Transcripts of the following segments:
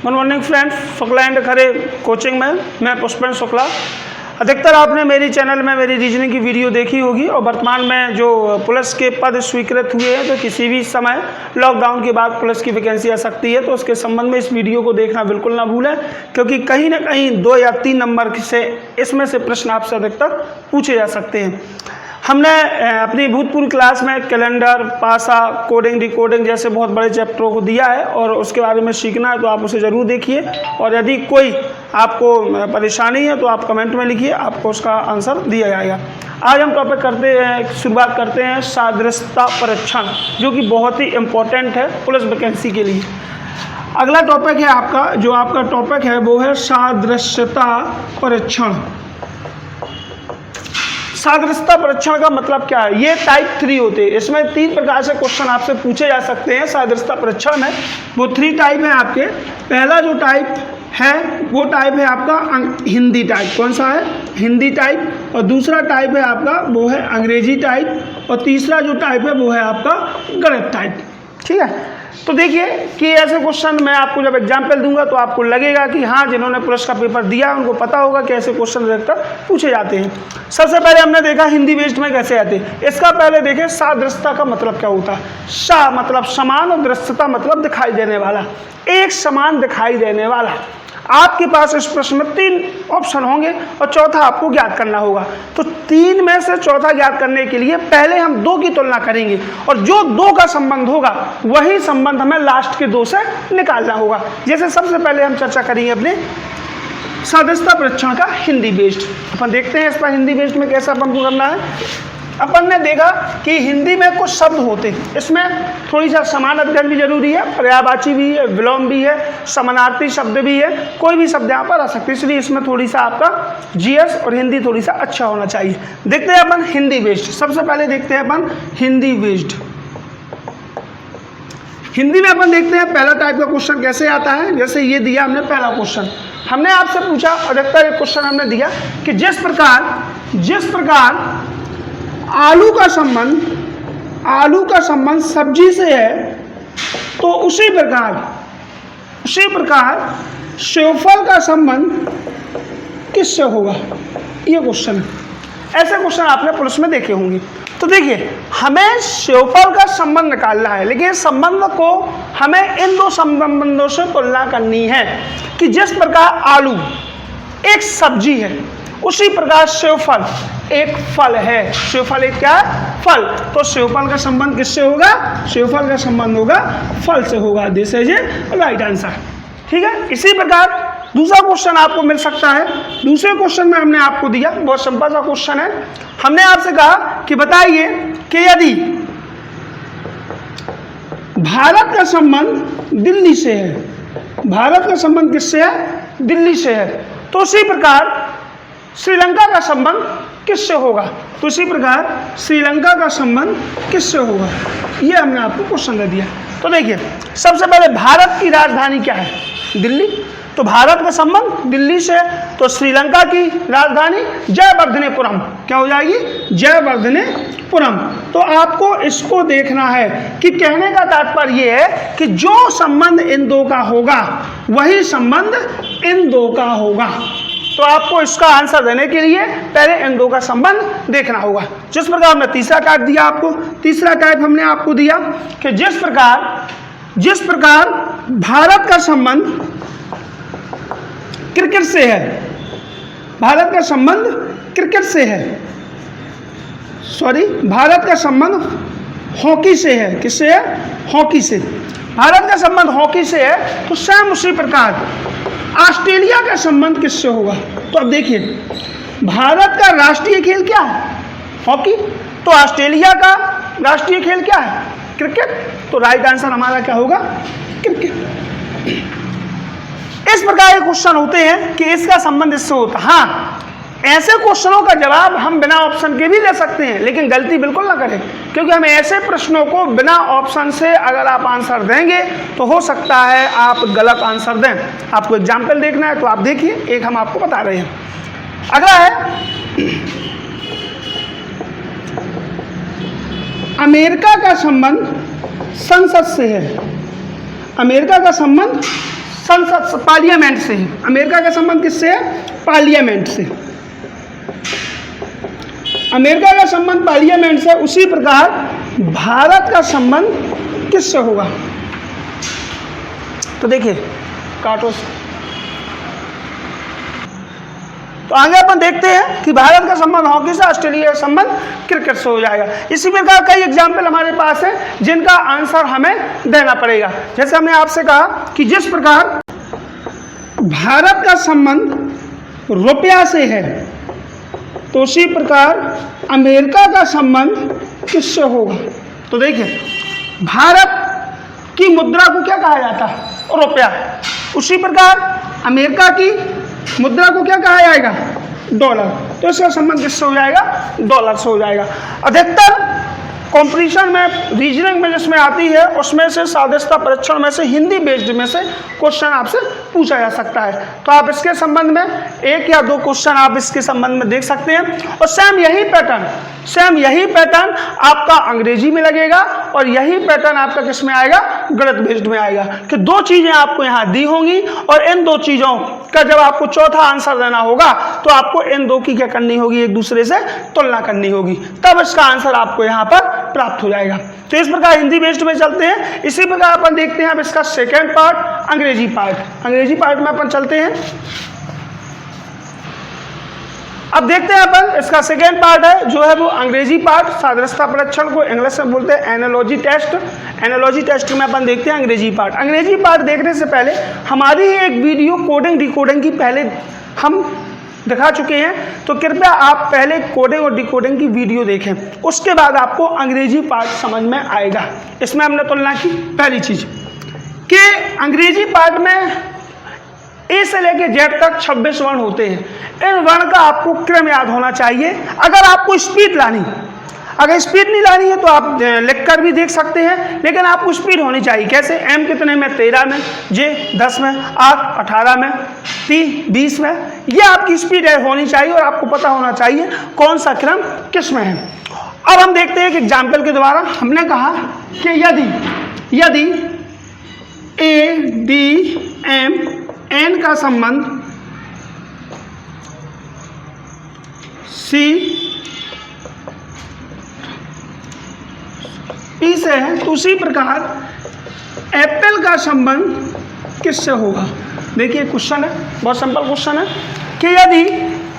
Good morning friends, Shukla and Khare coaching में मैं पुष्पेंद्र शुक्ला। अधिकतर आपने मेरी चैनल में मेरी रीजनिंग की वीडियो देखी होगी और वर्तमान में जो पुलिस के पद स्वीकृत हुए हैं तो किसी भी समय लॉकडाउन के बाद पुलिस की वैकेंसी आ सकती है, तो उसके संबंध में इस वीडियो को देखना बिल्कुल ना भूलें, क्योंकि कहीं ना कहीं 2 या 3 नंबर से इसमें से प्रश्न आपसे अधिकतर पूछे जा सकते हैं। हमने अपनी भूतपूर्व क्लास में कैलेंडर, पासा, कोडिंग, डिकोडिंग जैसे बहुत बड़े चैप्टरों को दिया है और उसके बारे में सीखना है तो आप उसे ज़रूर देखिए, और यदि कोई आपको परेशानी है तो आप कमेंट में लिखिए, आपको उसका आंसर दिया जाएगा। आज हम टॉपिक शुरुआत करते हैं सादृश्यता परीक्षण, जो कि बहुत ही इम्पोर्टेंट है पुलिस वैकेंसी के लिए। अगला टॉपिक है आपका, जो आपका टॉपिक है वो है सादृश्यता परीक्षण। सादृश्यता परीक्षण का मतलब क्या है? ये टाइप 3 होते हैं, इसमें 3 प्रकार से क्वेश्चन आपसे पूछे जा सकते हैं सादृश्यता परीक्षण में। वो 3 टाइप है आपके। पहला जो टाइप है वो टाइप है आपका हिंदी टाइप। कौन सा है? हिंदी टाइप। और दूसरा टाइप है आपका वो है अंग्रेजी टाइप। और तीसरा जो टाइप है वो है आपका गणित टाइप। ठीक है, तो देखिए कि ऐसे क्वेश्चन मैं आपको जब एग्जाम्पल दूंगा तो आपको लगेगा कि हाँ, जिन्होंने पुलिस का पेपर दिया उनको पता होगा कि ऐसे क्वेश्चन अधिकतर पूछे जाते हैं। सबसे पहले हमने देखा हिंदी बेस्ड में कैसे आते हैं। इसका पहले देखें सादृश्यता का मतलब क्या होता है। सा मतलब समान और दृश्यता मतलब दिखाई देने वाला, एक समान दिखाई देने वाला। आपके पास इस प्रश्न में 3 ऑप्शन होंगे और चौथा आपको ज्ञात करना होगा। तो 3 में से चौथा ज्ञात करने के लिए पहले हम 2 की तुलना करेंगे और जो 2 का संबंध होगा वही संबंध हमें लास्ट के 2 से निकालना होगा। जैसे सबसे पहले हम चर्चा करेंगे अपने सादृश्यता परीक्षण का हिंदी बेस्ड। अपन देखते हैं इस पर हिंदी बेस्ड में कैसा अपन को करना है। अपन ने देखा कि हिंदी में कुछ शब्द होते हैं, इसमें थोड़ी सा समान अध्ययन भी जरूरी है, पर्यायवाची भी है, विलोम भी है, समानार्थी शब्द भी है, कोई भी शब्द यहाँ पर आ सकते हैं, इसलिए इसमें थोड़ी सा आपका जीएस और हिंदी थोड़ी सा अच्छा होना चाहिए। देखते हैं अपन हिंदी बेस्ड। सबसे पहले देखते हैं अपन हिंदी बेस्ड। हिंदी में अपन देखते हैं पहला टाइप का क्वेश्चन कैसे आता है। जैसे ये दिया हमने पहला क्वेश्चन, हमने आपसे पूछा, अधिकतर एक क्वेश्चन हमने दिया कि जिस प्रकार आलू का संबंध सब्जी से है तो उसी प्रकार सेवफल का संबंध किससे होगा। ये क्वेश्चन है। ऐसे क्वेश्चन आपने पुलिस में देखे होंगे। तो देखिए, हमें सेवफल का संबंध निकालना है, लेकिन संबंध को हमें इन 2 संबंधों से तुलना करनी है कि जिस प्रकार आलू एक सब्जी है उसी प्रकार सेवफल एक फल है। सेवफल एक क्या है? फल। तो सेवफल का संबंध किससे होगा? सेवफल का संबंध होगा फल से होगा। This is right answer. ठीक है, इसी प्रकार दूसरा क्वेश्चन आपको मिल सकता है। दूसरे क्वेश्चन में हमने आपको दिया, बहुत सिंपल सा क्वेश्चन है। हमने आपसे कहा कि बताइए कि यदि भारत का संबंध दिल्ली से है, भारत का संबंध किससे है? दिल्ली से है, तो उसी प्रकार श्रीलंका का संबंध किससे होगा। तो इसी प्रकार श्रीलंका का संबंध किससे होगा, ये हमने आपको क्वेश्चन दे दिया। तो देखिए, सबसे पहले भारत की राजधानी क्या है? दिल्ली। तो भारत का संबंध दिल्ली से, तो श्रीलंका की राजधानी जयवर्धनेपुरम क्या हो जाएगी? जयवर्धनेपुरम। तो आपको इसको देखना है कि कहने का तात्पर्य ये है कि जो संबंध इन 2 का होगा वही संबंध इन 2 का होगा। तो आपको इसका आंसर देने के लिए पहले इन 2 का संबंध देखना होगा। जिस प्रकार हमने तीसरा टाइप दिया आपको, तीसरा टाइप हमने आपको दिया कि जिस प्रकार भारत का संबंध क्रिकेट से है, भारत का संबंध क्रिकेट से है, सॉरी, भारत का संबंध हॉकी से है। किससे है? हॉकी से। भारत का संबंध हॉकी से है, तो सेम उसी प्रकार ऑस्ट्रेलिया का संबंध किससे होगा। तो अब देखिए, भारत का राष्ट्रीय खेल क्या है? हॉकी। तो ऑस्ट्रेलिया का राष्ट्रीय खेल क्या है? क्रिकेट। तो राइट आंसर हमारा क्या होगा? क्रिकेट। इस प्रकार के क्वेश्चन होते हैं कि इसका संबंध इससे होता है। हाँ, ऐसे क्वेश्चनों का जवाब हम बिना ऑप्शन के भी ले सकते हैं, लेकिन गलती बिल्कुल ना करें, क्योंकि हम ऐसे प्रश्नों को बिना ऑप्शन से अगर आप आंसर देंगे तो हो सकता है आप गलत आंसर दें। आपको एग्जाम्पल देखना है तो आप देखिए, एक हम आपको बता रहे हैं। अगला है अमेरिका का संबंध संसद से है। अमेरिका का संबंध संसद पार्लियामेंट से है। अमेरिका का संबंध किससे है? पार्लियामेंट से। अमेरिका का संबंध पार्लियामेंट से, उसी प्रकार भारत का संबंध किससे होगा? तो देखिए काटो। तो आगे अपन देखते हैं कि भारत का संबंध हॉकी से, ऑस्ट्रेलिया का संबंध क्रिकेट से हो जाएगा। इसी प्रकार कई एग्जाम्पल हमारे पास है जिनका आंसर हमें देना पड़ेगा। जैसे हमने आपसे कहा कि जिस प्रकार भारत का संबंध रुपया से है, तो उसी प्रकार अमेरिका का संबंध किससे होगा? तो देखिए भारत की मुद्रा को क्या कहा जाता है? रुपया। उसी प्रकार अमेरिका की मुद्रा को क्या कहा जाएगा? डॉलर। तो इसका संबंध किससे हो जाएगा? डॉलर से हो जाएगा। अधिकतर कॉम्पिटिशन में, रीजनिंग में जिसमें आती है, उसमें से सादस्यता परीक्षण में से, हिंदी बेस्ड में से क्वेश्चन आपसे पूछा जा सकता है। तो आप इसके संबंध में 1 या 2 क्वेश्चन आप इसके संबंध में देख सकते हैं। और सेम यही पैटर्न आपका अंग्रेजी में लगेगा और यही पैटर्न आपका किस में आएगा? गणित बेस्ड में आएगा। कि 2 चीजें आपको यहाँ दी होंगी और इन 2 चीजों का जब आपको चौथा आंसर देना होगा तो आपको इन 2 की क्या करनी होगी? एक दूसरे से तुलना करनी होगी, तब इसका आंसर आपको यहाँ पर प्राप्त हो जाएगा। तो इस प्रकार हिंदी बेस्ड में चलते हैं। इसी प्रकार अपन देखते हैं अब इसका सेकेंड पार्ट, अंग्रेजी पार्ट। अंग्रेजी पार्ट में अपन चलते हैं। अब देखते हैं अपन इसका सेकेंड पार्ट है जो है वो अंग्रेजी पार्ट। सादृश्यता परीक्षण को इंग्लिश में बोलते हैं एनालॉजी टेस्ट। एनालॉजी टेस्ट में अपन देखते हैं अंग्रेजी पार्ट। अंग्रेजी पार्ट देखने से पहले हमारी ही एक वीडियो कोडिंग डिकोडिंग की पहले हम दिखा चुके हैं, तो कृपया आप पहले कोडिंग और डिकोडिंग की वीडियो देखें, उसके बाद आपको अंग्रेजी पार्ट समझ में आएगा। इसमें हमने तुलना की पहली चीज कि अंग्रेजी पार्ट में ए से लेके जेड तक 26 वर्ण होते हैं। इन वर्ण का आपको क्रम याद होना चाहिए। अगर आपको स्पीड लानी, अगर स्पीड नहीं लानी है तो आप लिख कर भी देख सकते हैं, लेकिन आपको स्पीड होनी चाहिए। कैसे? एम कितने में? 13 में, जे 10 में, आर 18 में, टी 20 में। ये आपकी स्पीड होनी चाहिए और आपको पता होना चाहिए कौन सा क्रम किस में है। अब हम देखते हैं कि एग्जाम्पल के द्वारा हमने कहा कि यदि ए डी एम एन का संबंध सी पी से है, तो उसी प्रकार एप्पल का संबंध किससे होगा? देखिए क्वेश्चन है, बहुत सिंपल क्वेश्चन है कि यदि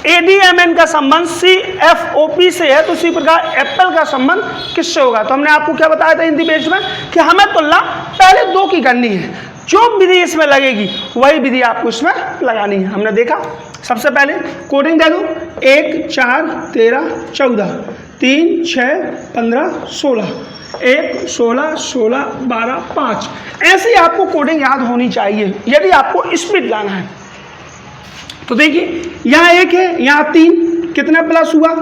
एडीएमएन का संबंध सीएफओपी से है, तो उसी प्रकार एप्पल का संबंध किससे होगा? तो हमने आपको क्या बताया था हिंदी बेस्ड में कि हमें तुलना पहले 2 की करनी है। जो विधि इसमें लगेगी वही विधि आपको इसमें लगानी है। हमने देखा सबसे पहले कोडिंग दे दो, 1 4 13 14 3 6 15 16 1 16 16 12 5, ऐसी आपको कोडिंग याद होनी चाहिए यदि आपको स्पीड लाना है। तो देखिए यहाँ 1 है, यहाँ 3, कितना प्लस हुआ?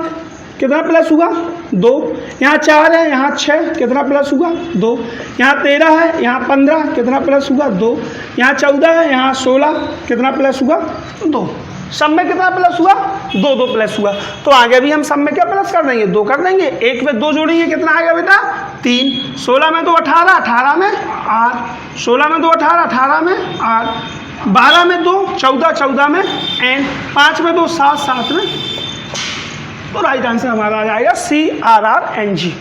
कितना प्लस हुआ? 2। यहाँ 4 है, यहाँ 6, कितना प्लस हुआ? 2। यहाँ 13 है, यहाँ 15, कितना प्लस हुआ? 2। यहाँ 14 है, यहाँ 16, कितना प्लस हुआ? 2। सब में कितना प्लस हुआ? 2 2 प्लस हुआ। तो आगे भी हम सब में क्या प्लस कर देंगे? 2 कर देंगे। 1 में 2 जोड़ेंगे, कितना आएगा बेटा? 3। 16 में 2 18, 18 में आर, 16 में 2 18, 18 में आर, 12 में 2 14, 14 में एन, 5 में 2 7, 7 में। तो राइट आंसर हमारा आ जाएगा CRRNG।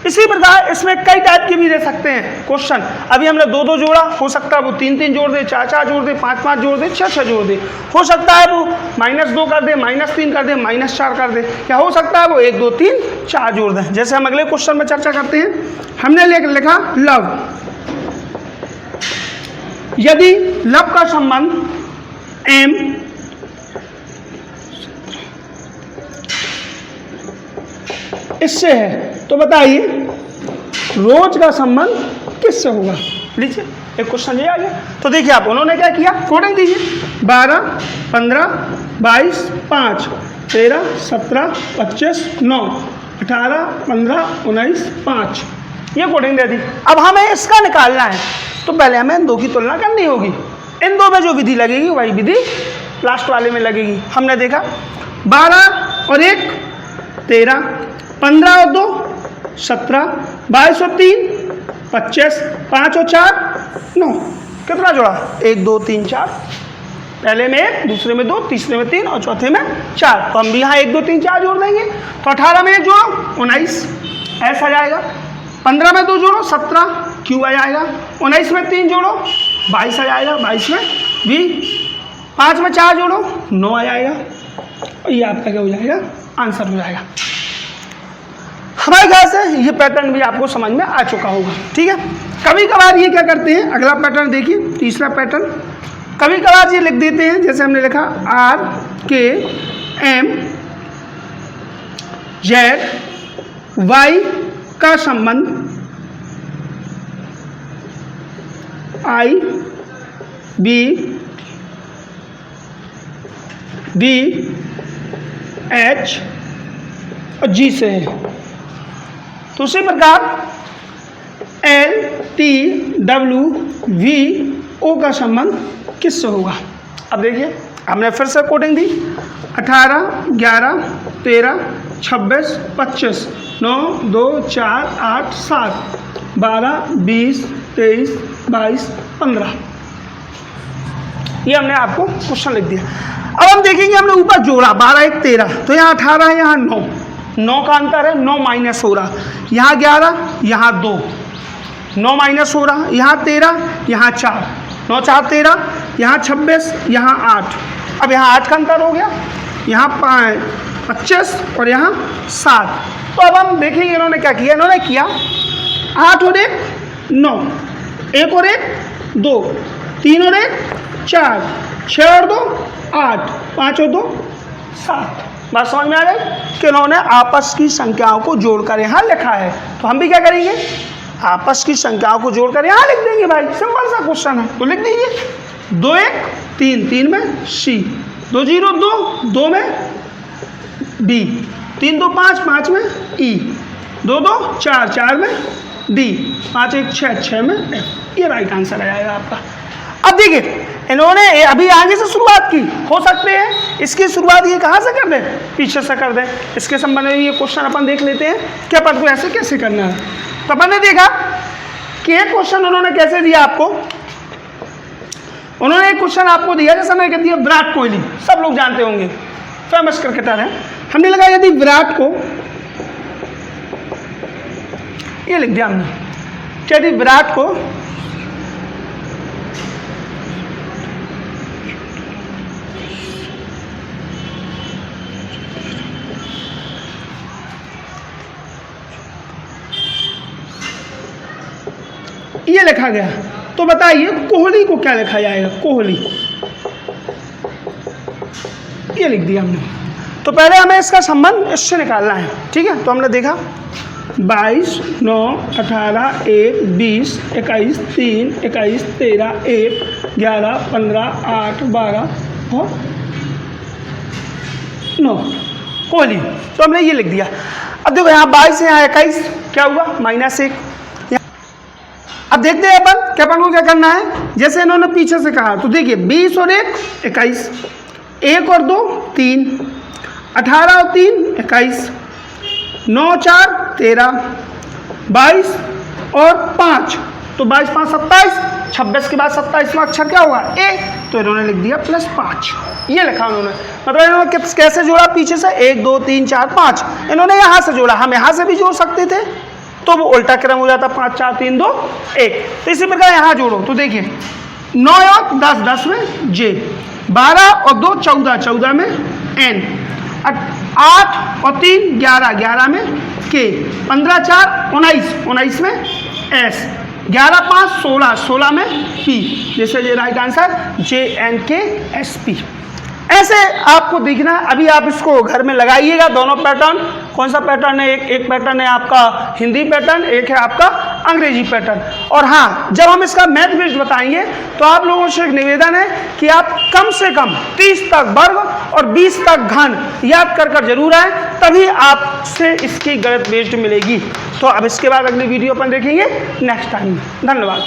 इसी प्रकार इसमें कई टाइप के भी दे सकते हैं क्वेश्चन। अभी हमने 2 2 जोड़ा, हो सकता है वो 3 3 जोड़ दे, 4 4 जोड़ दे, 5 5 जोड़ दे, 6 6 जोड़ दे। हो सकता है वो -2 कर दे, -3 कर दे, -4 कर दे, या हो सकता है वो 1 2 3 4 जोड़ दे। जैसे हम अगले क्वेश्चन में चर्चा करते हैं, हमने लिखा लव। यदि लव का संबंध एम इससे है, तो बताइए रोज का संबंध किससे होगा? लीजिए एक क्वेश्चन ये आ गया। तो देखिए आप उन्होंने क्या किया, कोडिंग दीजिए। 12 15 22 5 13 17 25 9 18 15 19 5, ये कोडिंग दे दी। अब हमें इसका निकालना है, तो पहले हमें इन 2 की तुलना करनी होगी। इन 2 में जो विधि लगेगी वही विधि लास्ट वाले में लगेगी। हमने देखा 12 और 1 13, 15 और 2 17, 22 और 3 25, 5 और 4 9। कितना जोड़ा, 1 2 3 4, पहले में 1, दूसरे में 2, तीसरे में 3 और चौथे में 4। तो हम भी यहाँ 1 2 3 4 जोड़ देंगे। तो 18 में 1 जोड़ो 19 ऐसा आ जाएगा। 15 में 2 जोड़ो 17 क्यू आ जाएगा। 19 में 3 जोड़ो 22 आ जाएगा। 22 में भी 5 में 4 जोड़ो 9 आ जाएगा। और ये आपका क्या हो जाएगा, आंसर हो जाएगा। हमारे ख्याल से ये पैटर्न भी आपको समझ में आ चुका होगा। ठीक है, कभी कभार ये क्या करते हैं, अगला पैटर्न देखिए, तीसरा पैटर्न, कभी कभार ये लिख देते हैं, जैसे हमने लिखा RKM ZY का संबंध IBDH और G से है। तो उसी प्रकार LTWVO का संबंध किससे होगा। अब देखिए, हमने फिर से कोडिंग दी, 18 11 13 26 25 9 2 4 8 7 12 20 23 22 15, ये हमने आपको क्वेश्चन लिख दिया। अब हम देखेंगे, हमने ऊपर जोड़ा 12 1 13, तो यहाँ 18 है, यहाँ 9 का अंतर है, 9 माइनस हो रहा, यहाँ 11 यहाँ 2, 9 माइनस हो रहा, यहाँ 13 यहाँ 4, 9 4 13, यहाँ 26 यहाँ 8। अब यहाँ 8 का अंतर हो गया, यहाँ 25 और यहाँ 7। तो अब हम देखेंगे इन्होंने क्या किया, इन्होंने किया 8 और 1 9, 1 और 1 2, 3 और 1 4, 6 और 2 8, 5 और 2 7। बात समझ में आ गई कि उन्होंने आपस की संख्याओं को जोड़कर यहाँ लिखा है। तो हम भी क्या करेंगे, आपस की संख्याओं को जोड़कर यहाँ लिख देंगे भाई, सिंपल सा क्वेश्चन है। तो लिख दीजिए 2 1 3, 3 में C, 2 0 2, 2 में D, 3 2 5, 5 में E, 2 2 4, 4 में D, 5 1 6, 6 में F। ये राइट आंसर आ जाएगा आपका। अब देखिए, इन्होंने अभी आगे से शुरुआत की, हो सकते हैं इसकी शुरुआत ये कहाँ से कर दें, पीछे से कर दें। इसके संबंध में ये क्वेश्चन अपन देख लेते हैं कि अपन को ऐसे कैसे करना है। तो अपन ने देखा कि एक क्वेश्चन उन्होंने कैसे दिया आपको, उन्होंने एक क्वेश्चन आपको दिया, जैसे मैंने कह दिया विराट कोहली, सब लोग जानते होंगे, फेमस क्रिकेटर है। हमने लगा यदि विराट को, ये लिख दिया हमने, यदि विराट को ये लिखा गया, तो बताइए कोहली को क्या लिखा जाएगा, कोहली, ये लिख दिया हमने। तो पहले हमें इसका संबंध इससे निकालना है। ठीक है, तो हमने देखा 22 9 18 1 20 21 3 21 13 1 11 15 8 12 और 9, कोहली। तो हमने ये लिख दिया। अब देखो यहाँ 22 यहाँ 21 क्या हुआ, -1। अब देखते हैं अपन को क्या करना है, जैसे इन्होंने पीछे से कहा। तो देखिए 20 और 1 21, 1 और 2 3, 18 और 3 21, 9 4 13, 22 और 5, तो 22 5 27, 26 के बाद 27वां अक्षर क्या होगा, ए, तो इन्होंने लिख दिया +5। ये लिखा उन्होंने, मतलब इन्होंने कैसे जोड़ा, पीछे से 1 2 3 4 5, इन्होंने यहाँ से जोड़ा। हम यहाँ से भी जोड़ सकते थे, तो वो उल्टा क्रम हो जाता, 5 4 3 2 1। तो इसी प्रकार यहाँ जोड़ो, तो देखिए 9 और 10, 10 में J, 12 और 2 14, 14 में N, 8 और 3 11, 11 में K, 15 4 19, 19 में S, 11 5 16, 16 में P। जैसे ये राइट आंसर JNKSP। ऐसे आपको दिखना है। अभी आप इसको घर में लगाइएगा, दोनों पैटर्न। कौन सा पैटर्न है, एक पैटर्न है आपका हिंदी पैटर्न, एक है आपका अंग्रेजी पैटर्न। और हाँ, जब हम इसका मैथ बेस्ड बताएंगे तो आप लोगों से एक निवेदन है कि आप कम से कम 30 तक वर्ग और 20 तक घन याद कर जरूर आए, तभी आपसे इसकी गणित बेस्ड मिलेगी। तो अब इसके बाद अगली वीडियो अपन देखेंगे नेक्स्ट टाइम। धन्यवाद।